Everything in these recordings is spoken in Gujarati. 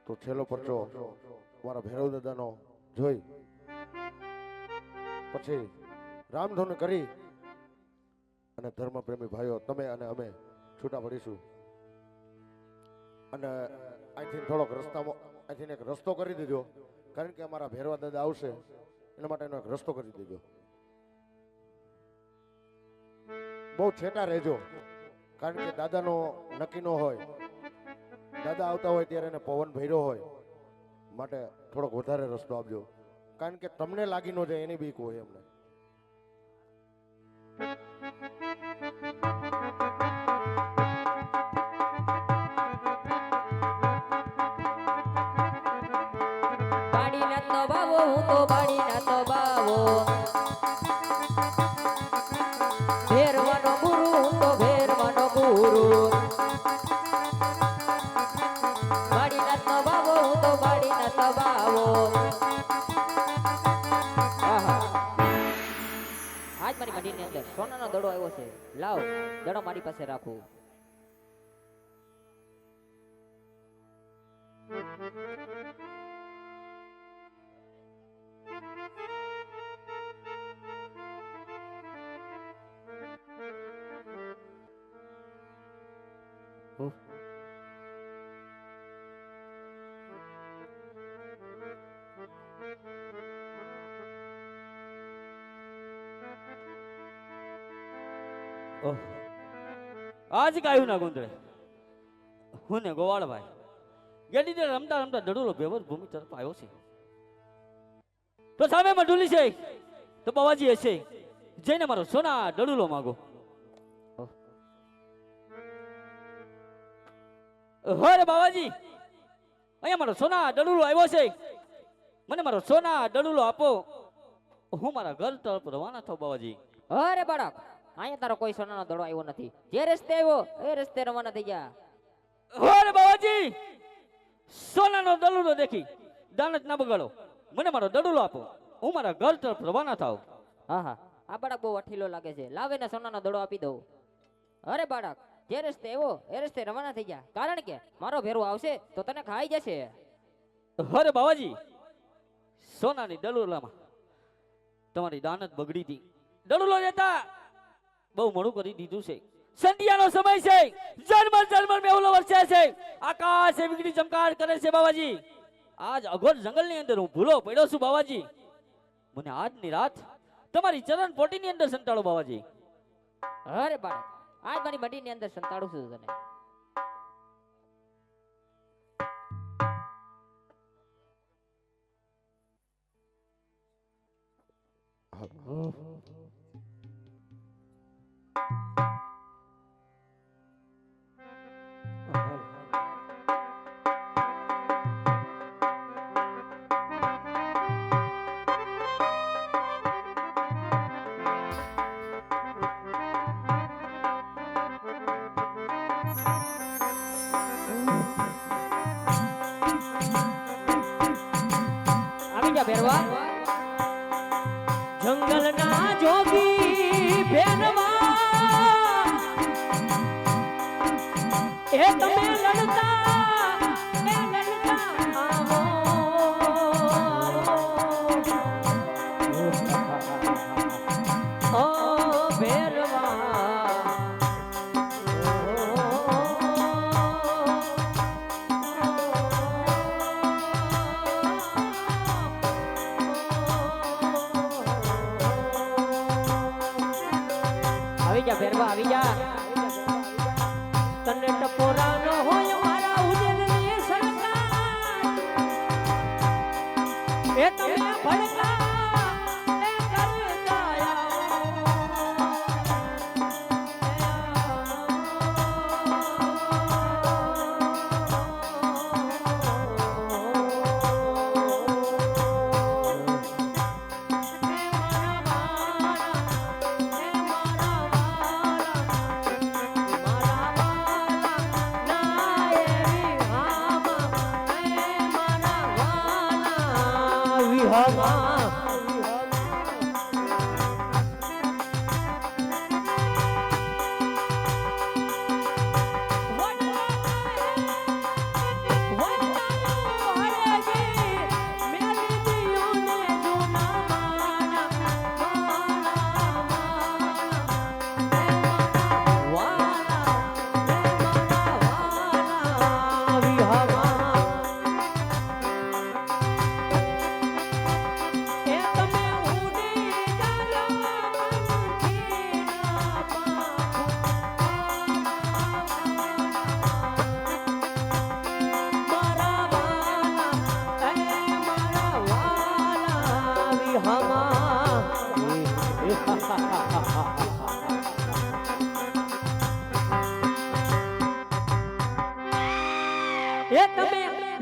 તો છેલ્લો પરચો મારા ભૈરવ દાદાનો જોઈ પછી રામધૂન કરી અને ધર્મપ્રેમી ભાઈઓ તમે અને અમે છૂટા પડીશું અને અહીંથી થોડોક રસ્તામાં અહીંથી એક રસ્તો કરી દીધો કારણ કે અમારા ભૈરવા દાદા આવશે એના માટેનો એક રસ્તો કરી દીધો. બહુ છેટા રહેજો કારણ કે દાદાનો નક્કી ન હોય, દાદા આવતા હોય ત્યારે એને પવન ભર્યો હોય માટે થોડોક વધારે રસ્તો આપજો કારણ કે તમને લાગી ન જાય એની બીક હોય એમને. ભેરવાનો ગુરુ તો ભેરવાનો ગુરુ બાડીના તો બાવો તો બાડીના તો બાવો. આજ મારી મંડીની અંદર સોનાનો દડો આવ્યો છે. લાવ દડો મારી પાસે રાખું. આજ કાયું ના ગુંદરે હું ને ગોવાળભાઈ ગેડી રમતા રમતા ડડુલો ભેવર ભૂમિ તરફ આવ્યો છે. તો સામે મઢુલી છે તો બાવાજી હશે જઈને મારો સોના ડડુલો માગો. હરે બાવાજી અહીંયા મારો સોના ડડુલો આવ્યો છે, મને મારો સોના ડડુલો આપો, હું મારા ઘર તરફ રવાના થાઉં બાવાજી. અરે બાળક અહીંયા તારો કોઈ સોનાનો દડો આવ્યો નથી. જે રસ્તે આવ્યો એ રસ્તે રવાના થઈ ગયા. અરે બાવાજી સોનાનો ડડુલો દેખી દાનત ના બગાડો, મને મારો ડડુલો આપો, હું મારા ઘર તરફ રવાના થાઉં. હા હા આ બાળક બહુ અઠીલો લાગે છે. લાવે ને સોનાનો દડો આપી દઉં. અરે બાળક જે રસ્તે આવ્યો એ રસ્તે રવાના થઈ ગયા કારણ કે મારો ભેરો આવશે તો તને ખાઈ જશે. અરે બાવાજી સોનાની ડડુલામાં તમારી દાનત બગડી હતી. ડડુલો લેતા બહુ મોડું કરી દીધું છે. સંધ્યાનો સમય છે, ઝરમર ઝરમર મેહુલો વરસે છે, આકાશ વીજળી ચમકાર કરે છે બાવાજી. આજ અઘોર જંગલની અંદર હું ભૂલો પડ્યો છું બાવાજી, મને આજની રાત તમારી ચરણ પોટીની અંદર સંતાડો બાવાજી. અરે બાળક આજ મારી મંડીની અંદર સંતાડું છું તને. ભેરવા જંગલના જોગી ભેરવા એ તમે લડતા આવો. ઓ ભેરવા ભેરવા આવી જા. તને ટપોરા ન હોય મારા ઉજળની સરકાર એ તમે ભડકા એ કરતા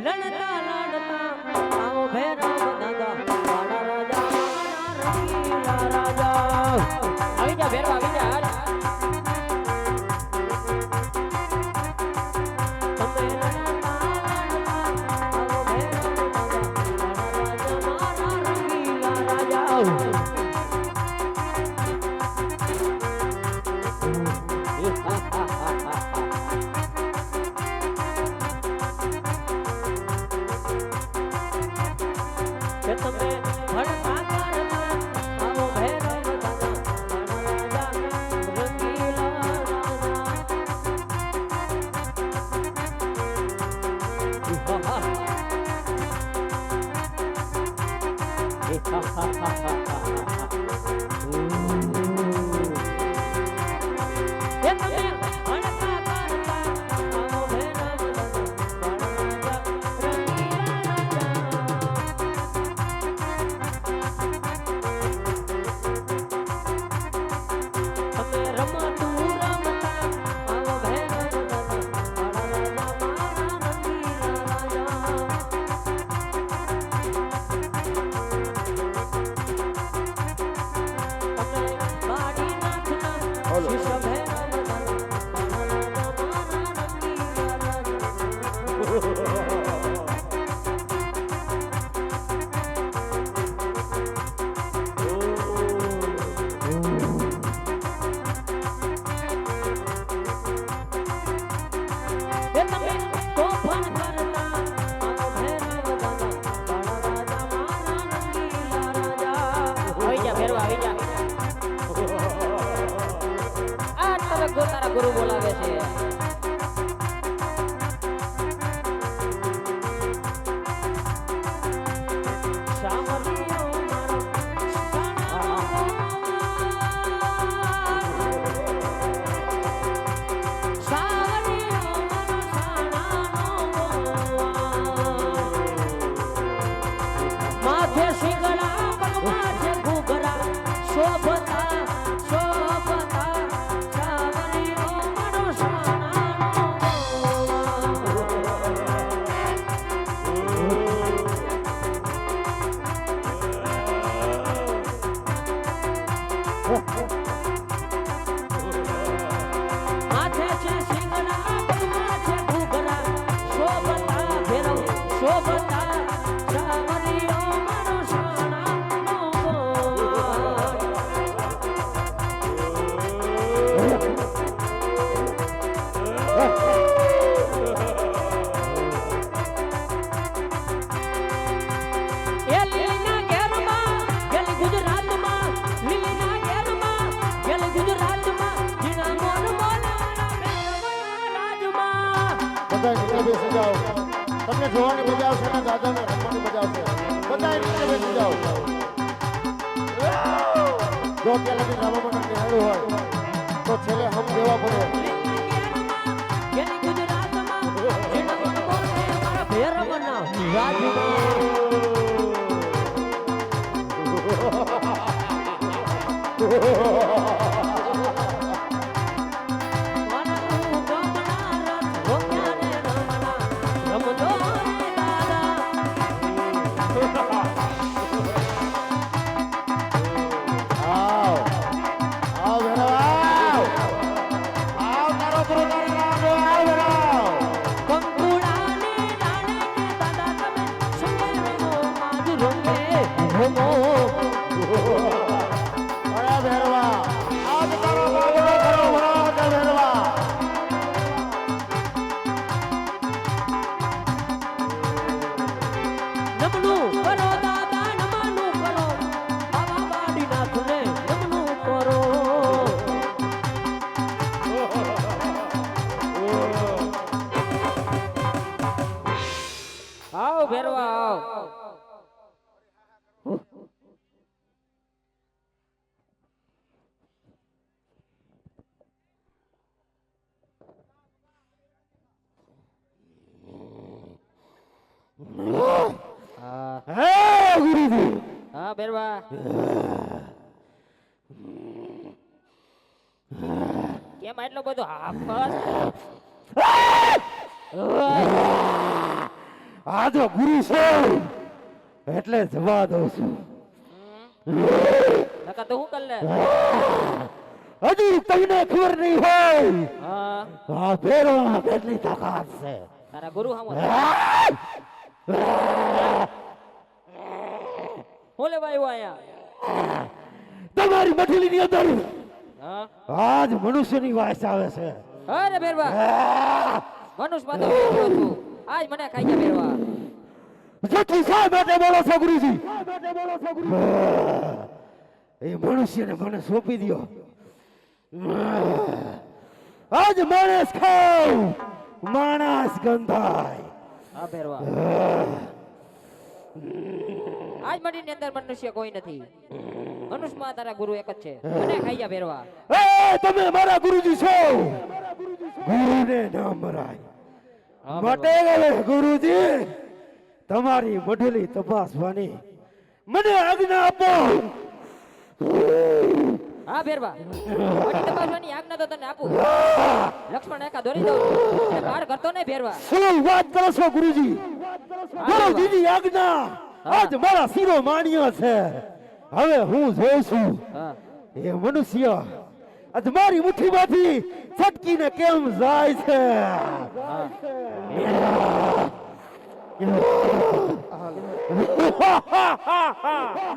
લડતા લડતા આવો ભેરવ દાદા મારા રાજા મારા રંગીલા રાજા આવી જા ભેરવા આવી જા હાલ. તમે લડતા લડતા આવો ભેરવ દાદા મારા રંગીલા રાજા કે તમે ભણતા કરતા આવો ભૈરવ દાદા મારા રાજા રંગીલા રાજા કે તમે ભણતા કરતા આવો ભૈરવ દાદા આવી જા ભેરવા આવી જા. આ તારા ગુરુ બોલાવે છે. માથે શિંગડા પગમાં છે ઘૂઘરા શોભતા શોભતા સાવરીઓ મારો સોનાનો માથે છે શિંગડા પગમાં છે ઘૂઘરા શોભતા ભેરવ શોભતા સાવરીઓ મારો સોનાનો એ લીલીના ઘેરમાં ગેલ ગુજરાતમાં લીલીના ઘેરમાં ગેલ ગુજરાતમાં જીણા મોર મોલાના રાજમાં બધા નીચે બેસી જાઓ. તમને જોવાની મજા આવશે ને દાદાને રમવાની મજા આવશે. બધા નીચે બેસી જાઓ. જો ત્યાં લગી રમવા માટે નિહાળ્યું હોય તો છેલ્લે હમ દેવા પડે. ગેલ ગુજરાતમાં જીણા મોર મોલાના મારા ભેરવના રાજમાં આવ આવ ભેરવ આવ તારો ગુરુ તારો નામ આવ ભેરવ. અરે ભેરવા આજ તારો બાબલો ખરો ભરાવ છે ભેરવા. નમનું કરો દાદા નમનું કરો બાબા બાડી નાથને નમનું કરો આવ ભેરવા આવ. હા ભેરવા કેમ એટલો બધો હાફસ? આ જો ગુરુ છે એટલે જવા દઉં છું. નકા તો હું કર લે હજી તમને ખબર નહીં હોય હા આ ભેરવામાં કેટલી તાકાત છે. તારા ગુરુ હામો હું લેવા આવ્યો અહીંયા તમારી મઠલીની અંદર હા આજ મનુષ્યની વાસ આવે છે. અરે ભેરવા મનુષ્ય માં તો બેઠો છું આજ મને ખાઈ ગયા ભેરવા જેટલી શા માટે બોલો છો ગુરુજી? એ મનુષ્યને મને સોંપી દ્યો. આજ માણસ ખાવ માણસ ગંધાય. હા ભેરવા આજ મડીની અંદર મનુષ્ય કોઈ નથી. મનુષ્યમાં તારા ગુરુ એક જ છે. મને ખાઈ ગયા ભેરવા. એ તમે મારા ગુરુજી છો. ગુરુને ના મરાય. માટે હવે ગુરુજી તમારી મઢલી તપાસવાની મને આજ્ઞા આપો. હા ભેરવા મડી તપાસવાની આજ્ઞા તો તને આપું. લક્ષ્મણ એકા દોરી દઉં અને પાર કરતો નહીં ભેરવા. શું વાત કરો છો ગુરુજી? ગુરુજીની આજ્ઞા આજ મારા શિરો માન્યો છે. હવે હું જોઉં છું હા એ મનુષ્ય આજ મારી મુઠ્ઠીમાંથી છટકીને કેમ જાય છે.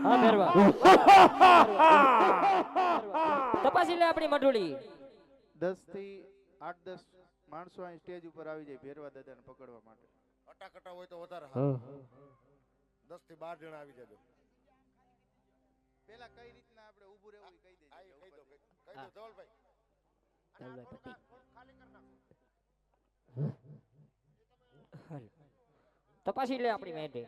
હા ભેરવા તપાસી લે આપણી મઢુલી. 10 થી 8-10 માણસો અહીં સ્ટેજ ઉપર આવી જાય ભેરવા દાદાને પકડવા માટે. અટાકટા હોય તો વધારે સારું. 10 થી 12 જણા આવી જજો. પેલા કઈ રીતના આપણે ઊભું રહેવું એ કહી દેજો. કહી દો ધવલભાઈ. તપાસી લે આપણી મેટે.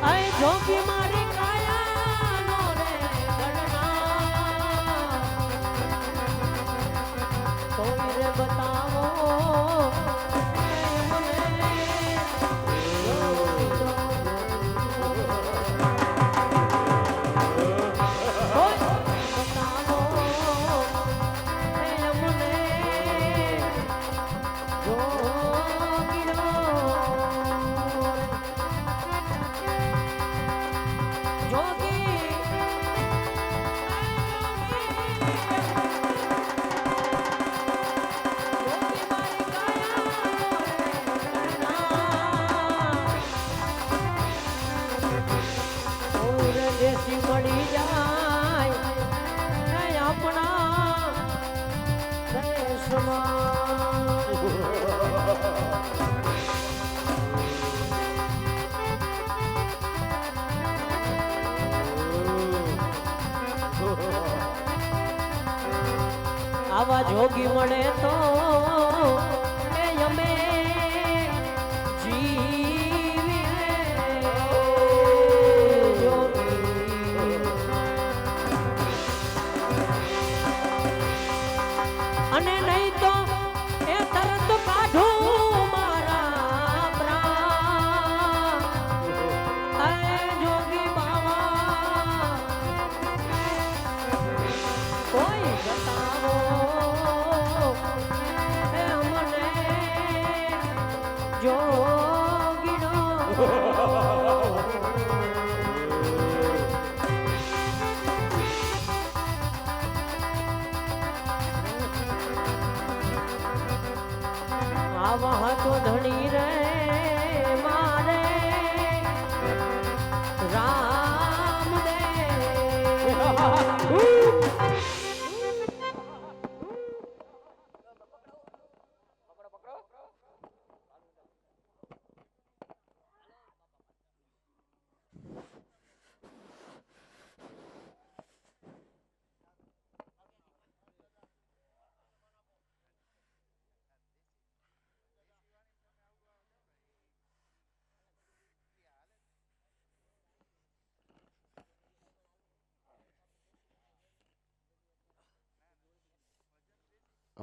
આય જોગી મારી કાયાનો રે ગણના કોઈ રે બતાવો દેશી મળી જાય આપણા આવા જોગી મળે તો એ અમે અને નહીં તો એ તરત કાઢું મારા પ્રાણ. હે જોગી બાવા કોઈ બતાવો એ અમને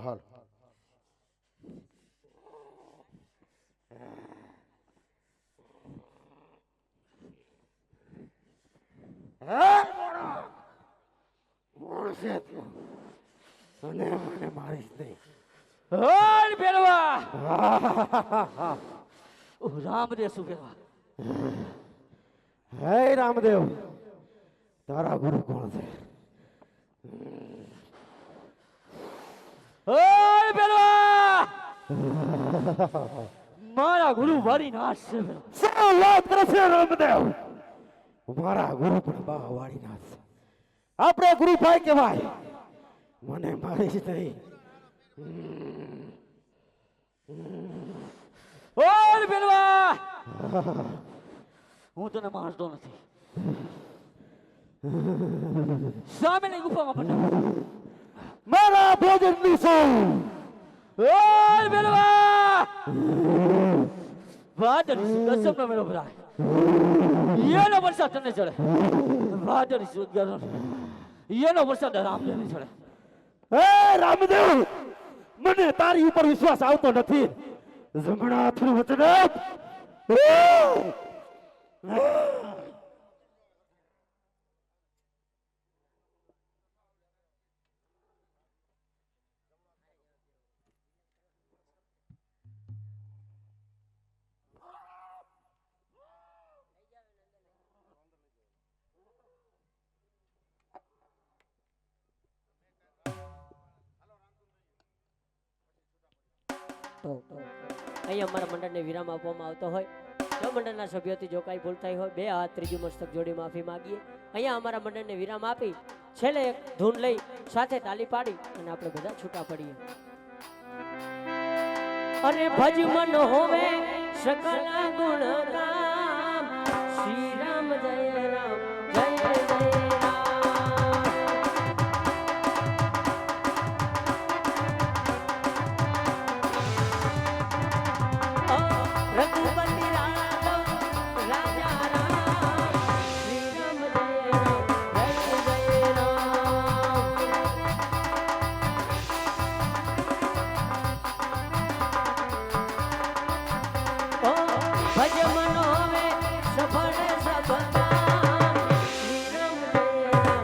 હાલ અને મને મારીશ નહીં. હર બેરવા ઓ રામદેવ શું કહેવા હે રામદેવ, તારા ગુરુ કોણ છે? હર બેરવા મારા ગુરુ વારી નાશ છે બેરવા. શું વાત કરે છે રામદેવ? મારા ગુરુ પણ બા વાળી નાથ છે. આપણે ગુરુ ભાઈ કહેવાય. મને મારીશ નહીં. હર બેરવા હું તને મારતો નથી. સામેની ગુફામાં પટાવ. મારા ભોજનની સૌ હર બેરવા વાદળી કસમ નો મેળો ભરાય. એનો વરસાદ તને ચડે. વાદળી સુગરનો એનો વરસાદ રામદેવને ચડે. હે રામદેવ, મને તારી ઉપર વિશ્વાસ આવતો નથી. જમણા હાથનું વચન આપ. તો અહીં અમારા મંડળને વિરામ આપવામાં આવતો હોય. જો મંડળના સભ્યોથી જો કાંઈ ભૂલ થઈ હોય, બે હાથ ત્રીજું મસ્તક જોડી માફી માંગીએ. અહીંયા અમારા મંડળને વિરામ આપી છેલ્લે એક ધૂન લઈ સાથે તાલી પાડી અને આપણે બધા છૂટા પડીએ. અને ભજ મન હોવે સકલ ગુણ ગામ, શ્રી રામ જય રામ જય જય રામ. રઘુપતિ રાઘવ રાજા રામ, શ્રી રામ જય રામ જય જય રામ. ભજ મન હોવે સફળ સબ કામ, શ્રી રામ જય રામ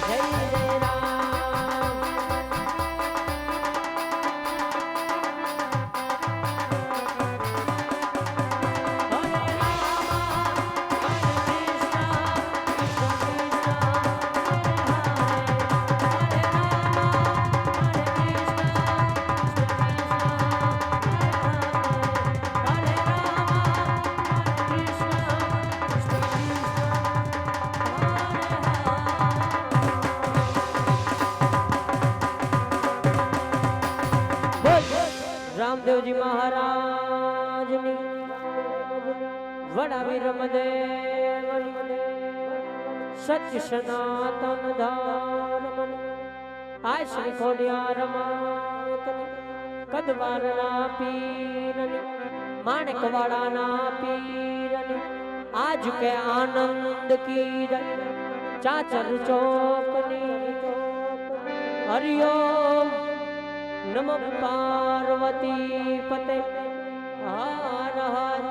જય જય રામ. રામદેવજી મહારાજની વડા વીરમદેવની સત્ય સનાતન ધર્મની આ શ્રી ખોડિયાર માતની કદવારના પીરની માણકવાડાના પીરની આજ કે આનંદ કી જય ચાચર ચોકની હરિઓમ નમઃ પાર્વતી પતે હર હર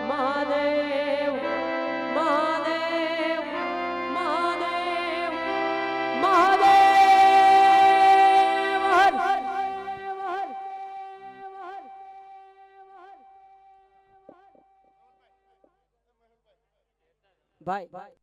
મહાદેવ મહાદેવ મહાદેવ મહાદેવ હર હર. ભાઈ ભાઈ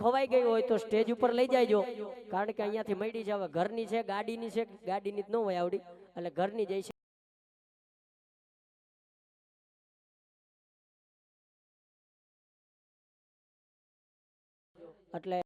ખોવાઈ ગઈ હોય તો સ્ટેજ ઉપર લઈ જાયજો, કારણ કે અહીંયાથી મળી છે. હવે ઘરની છે, ગાડીની છે, ગાડીની જ ન હોય આવડી, એટલે ઘરની જઈ છે. એટલે